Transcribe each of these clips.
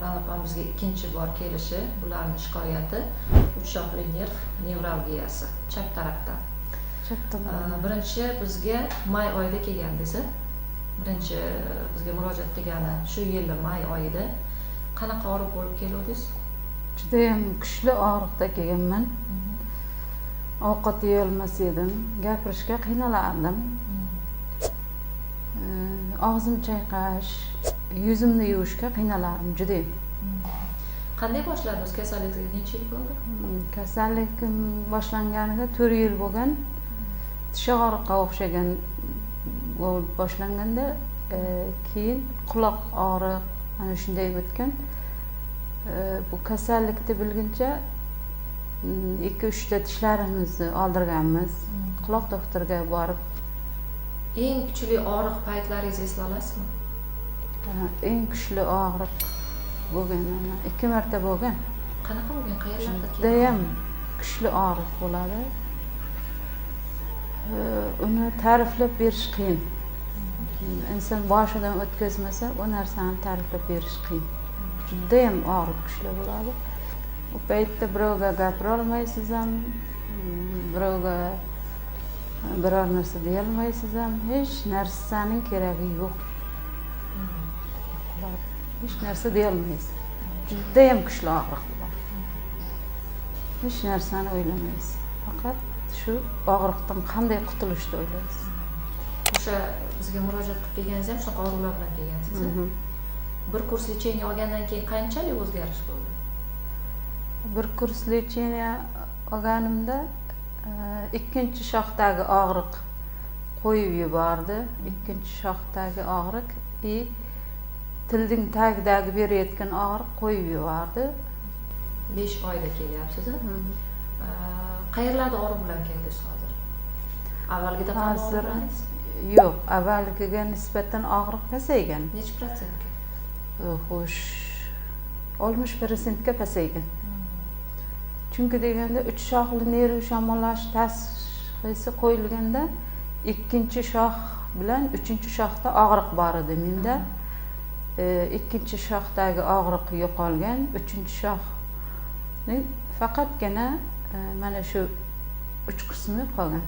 Rana opamizga ikkinchi bor kelishi, bularning shikoyati uch shoxli nerv nevralgiyasi chap tarafdan. Birinchi bizga may oyida kelgan desa, birinchi bizga murojaat qilgani shu yil may oyida. Qanaqa og'riq bo'lib keluvdingiz? Juda ham kuchli og'riqda kelganman. Ovqat yeyolmas edim, gapirishga qiynalardim. Og'zim chayqash, yuzimni yuvishga qiynalardim juda ham. Qanday boshladingiz? Kasalligingiz necha yil bo'ldi? Kasalligim boshlanganiga 4 yil bo'lgan. Tish og'riqqa o'xshagan boshlanganda, keyin quloq og'riq, ana shunday o'tgan. Bu kasallikni bilguncha 2-3 ta tishlarimizni oldirganmiz. Quloq doktoriga borib. Eng kuchli og'riq paytlaringizni esla olasizmi? Eng kuchli og'riq bo'lgan, 2 marta bo'lgan. Qanaqa bo'lgan? Qayerlarda kelgan? Juda ham kuchli og'riq bo'ladi. Uni ta'riflab berish qiyin. Inson boshidan o'tkazmasa, o narsani ta'riflab berish qiyin. Juda ham og'riq kuchli bo'ladi. U paytda birovga gapira olmaysiz ham, birovga biror narsa deya olmaysiz ham, hech narsaning keragi yo'q. Hech narsa deya olmaysiz. Juda ham kuchli og'riq bo'ladi. Hech narsani o'ylamaysiz. Faqat shu og'riqdan qanday qutulishni o'ylaysiz. O'sha bizga murojaat qilib kelganingiz ham shunaqa og'riqlar bilan kelgansiz. Bir kurs lecheniya olgandan keyin qanchalik o'zgarish bo'ldi? Bir kurs lecheniya olganimda ikkinchi shoxdagi og'riq qo'yib yubordi. Ikkinchi shoxdagi og'riq tilning tagidagi berayotgan og'riq qo'yib yubordi. 5 oyda kelyapsiz. Qayerlarda og'riq bilan keldingiz hozir? Avvalgida qanday og'riqdingiz? Yo'q, avvalgiga nisbatan og'riq pasaygan. Necha prosentga? Xo'sh, 60% ga pasaygan. Chunki deganda 3 shoxli nerv shamollash tashxisi qo'yilganda ikkinchi shox bilan 3-chi shoxda og'riq bor edi menda. Ikkinchi shoxdagi og'riq yo'qolgan, 3-chi shoxning faqatgina mana shu uch qismi qolgan.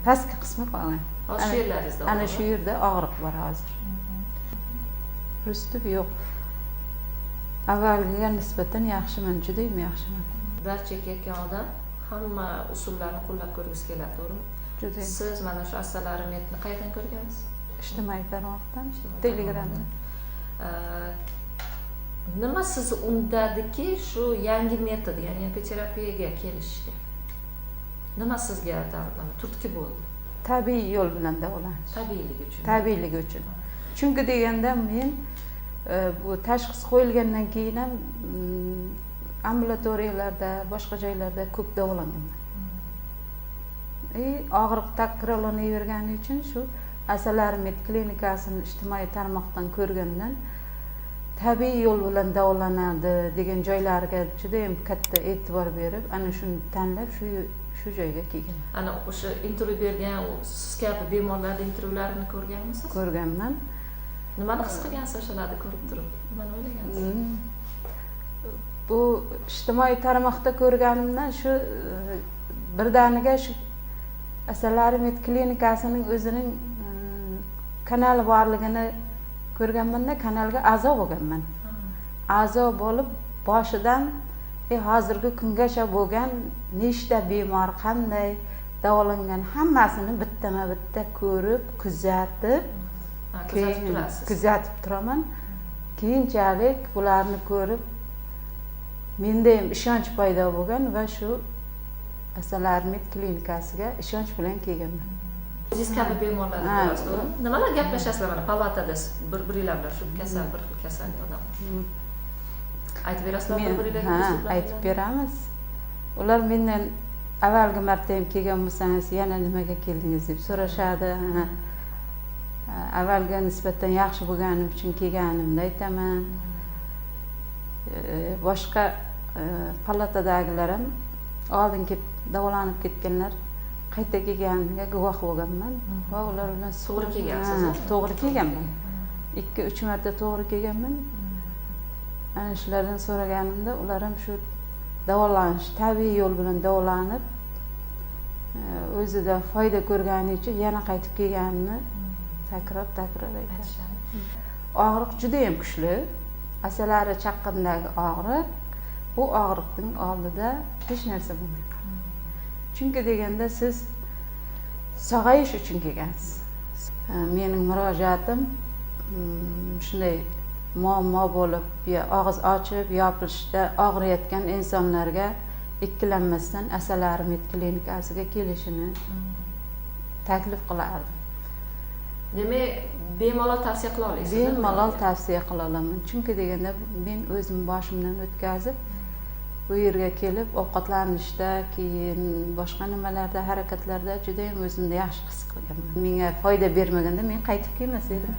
Pastki qismi qolgan. Hozir shu yerlaringizda. Ana shu yerda og'riq bor hozir. Pриступ yo'q. Avvalgiga nisbatan yaxshiman, juda ham yaxshiman. Dard chekayotgan odam hamma usullarni qo'llab ko'rgisi keladi, to'g'rimi? Juda. Siz mana shu assalometni qayerdan ko'rgansiz? Ijtimoiy tarmoqdan, Telegramdan. Nima sizni undadiki shu yangi metod, ya'ni epiterapiyaga kelishga? Nima sizga turtki bo'ldi? Tabiiy yo'l bilan davolanish. Tabiiyligi uchun. Tabiiyligi uchun. Chunki deganda men bu tashxis qo'yilgandan keyin ham ambulatoriyalarda, boshqa joylarda ko'p davolanganman. Og'riq takrorlanavergani uchun shu Assalomet klinikasini ijtimoiy tarmoqdan ko'rgandan tabiiy yo'l bilan davolanadi degan joylarga juda ham katta e'tibor berib, ana shuni tanlab shu joyga kelgan. Ana o'sha intervyu bergan siz kabi bemorlarning intervyularini ko'rganmisiz? Ko'rganman. Nimani his qilgansiz o'shalarni ko'rib turib? Nimani o'ylagansiz? Bu ijtimoiy tarmoqda ko'rganimdan shu birdaniga shu Assalomet klinikasining o'zining kanali borligini ko'rganmanda, kanalga a'zo bo'lganman. A'zo bo'lib boshidan hozirgi kungacha bo'lgan nechta bemor qanday davolangan hammasini bittama-bitta ko'rib, kuzatib turaman. Keyinchalik bularni ko'rib menda ham ishonch paydo bo'lgan va shu Assalomet klinikasiga ishonch bilan kelganman. Siz kabi bemorlarni ko'rasiz, to'g'rimi? Nimalar gaplashasizlar mana palatada bir-biringlar bilan shu kasal, bir xil kasal odam. Aytib berasizlar bir-biringlarga? Ha, aytib beramiz. Ular mendan avvalgi marta ham kelgan bo'lsangiz, yana nimaga keldingiz deb so'rashadi. Avvalga nisbatan yaxshi bo'lganim uchun kelganimni aytaman. Boshqa palatadagilar ham oldin kelib davolanib ketganlar qayta kelganiga guvoh bo'lganman va ular bilan To'g'ri kelgansiz. to'g'ri kelganman. 2-3 marta to'g'ri kelganman. Ana shulardan so'raganimda ular ham shu davolanish, tabiiy yo'l bilan davolanib o'zida foyda ko'rgani uchun yana qaytib kelganini takror aytadi. Og'riq juda ham kuchli. Asalari chaqqandagi og'riq, bu og'riqning oldida hech narsa bo'lmaydi. Chunki deganda siz sog'ayish uchun kelgansiz. Mening murojaatim shunday muammo bo'lib, og'iz ochib, yopilishda og'riyotgan insonlarga ikkilanmasdan asalari medklinikasiga kelishini taklif qilardim. Demak, bemalol tavsiya qila olasiz. Bemalol tavsiya qila olaman. Chunki deganda men o'zim boshimdan o'tkazib, bu yerga kelib ovqatlanishda, keyin boshqa nimalarda, harakatlarda juda ham o'zimni yaxshi his qilganman. Menga foyda bermaganda men qaytib kelmas edim.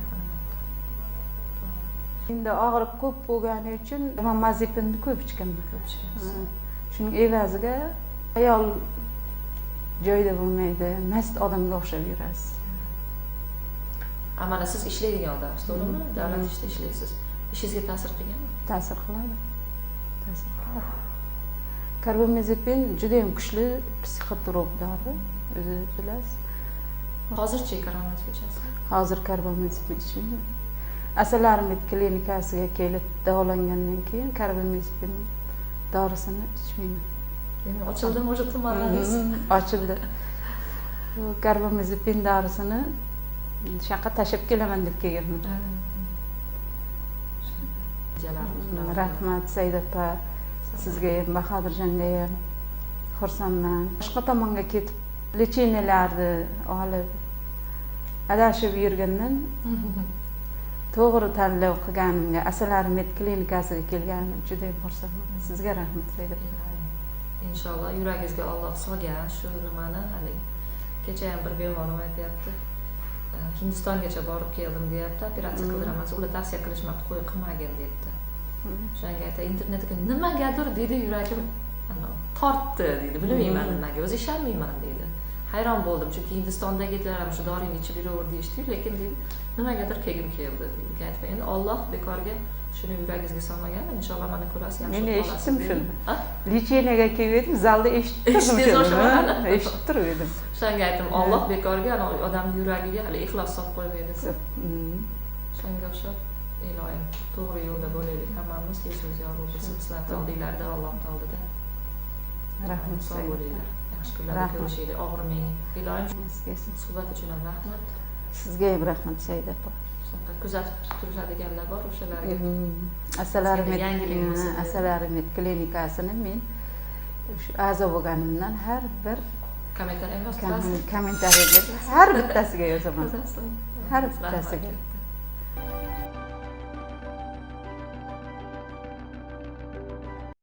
Endi og'riq ko'p bo'lgani uchun mazepinni ko'p ichganman. Shuning evaziga ayol joyda bo'lmaydi, mast odamga o'xshab yurasiz. Mana siz ishlaydigan odamsiz, to'g'rimi? Davlat ishida ishlaysiz. Ishingizga ta'sir qilganmi? Ta'sir qiladi. Karbamazepin juda ham kuchli psixotrop dori, o'zi bilasiz. Hozirchi karbamazepin ichasiz? Hozir karbamazepin ichmayman. Asalari medklinikasiga kelib davolangandan keyin karbamazepin dorisini ichmayman. Endi ochildimi o'sha tumanlaringiz? Ochildi. Karbamazepin dorisini shaqa tashib kelaman deb kelganman. Rahmat Said opa, sizga ham Bahodirjonga ham xursandman. Boshqa tomonga ketib lecheniyalarni olib adashib yurgandan to'g'ri tanlov qilganimga, asalari medklinikasiga kelganim juda ham xursandman. Sizga rahmat Said opa. Inshaalloh yuragingizga Alloh solgan shu nimani, hali kecha ham bir bemorim aytayapti. Hindistongacha borib keldim deyapti, operatsiya qildiramiz. Ular tavsiya qilishmabdi, qo'y qilmagin deyapti. Shunga aytdi, internetga nimagadir dedi, yuragim tortdi dedi. Bilmayman nimaga, o'zi ishonmayman dedi. Hayron bo'ldim, chunki Hindistondagilar ham shu dorini ichib yuraver deyishdi, lekin dedi, nimagadir kelgim keldi dedi. Aytdim, endi Alloh bekorga shuni yuragingizga solmagan, inshaalloh mana ko'rasiz, yaxshi bo'lasiz. Men eshitdim shuni. Lecheniyaga keldim, zalda eshitdim. Eshitib turdim. Shunga aytdim, Alloh bekorga odamning yuragiga hali ixlos solib qo'ymaydi. Shunga o'xshab iloyim, to'g'ri yo'lda bo'laylik hammamiz, Yesus yorug' bo'lsin. Sizlar oldinglarda, Alloh oldida. Rahmat sog' bo'linglar. Yaxshi kunlarda ko'rishaylik, og'rimang. Iloyim, suhbat uchun ham rahmat. Sizga ham rahmat Said opa. Kuzatib turadiganlar bor, o'shalarga. Asalari medklinikasini men a'zo bo'lganimdan har bir kommentariy kommentariyaga har bittasiga yozaman. Har bittasiga.